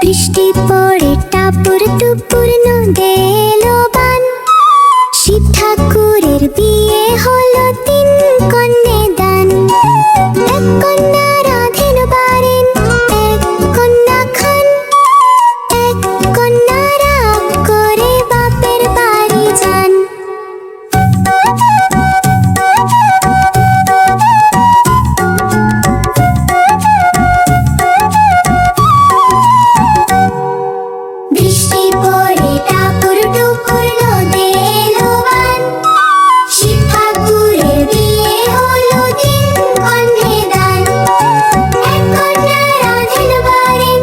বৃষ্টি পড়ে টাপুর টুপুর নদে এলো বান। শিব ঠাকুরের বিয়ে হলো 3 কন্যে দান। এক কন্যা রাধেন বারেন, এক কন্যা খান, এক কন্যা রাগ করে বাপের বাড়ি যান। বৃষ্টি পড়ে টাপুর টুপুর নদে এলো বান। শিব ঠাকুরের বিয়ে হলো 3 কন্যে দান। এক কন্যা রাধেন বারেন,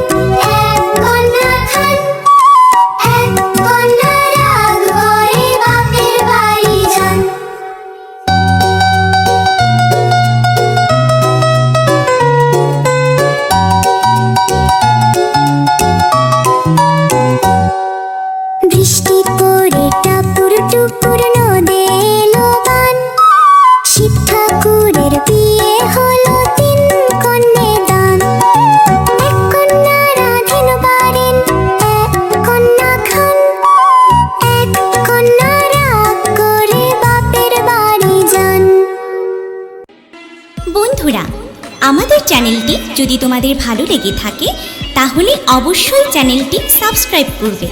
এক কন্যা খান, এক কন্যা রাগ করে বাপের বাড়ি যান। বৃষ্টি পড়ে টাপুর টুপুর নদে এলো বান। শিব ঠাকুরের বিয়ে হলো 3 কন্যে দান। এক কন্যা রাধেন বারেন, এক কন্যা খান, এক কন্যা রাগ করে বাপের বাড়ি যান। বন্ধুরা, আমাদের চ্যানেলটি যদি তোমাদের ভালো লেগে থাকে তাহলে অবশ্যই চ্যানেলটি সাবস্ক্রাইব করবে।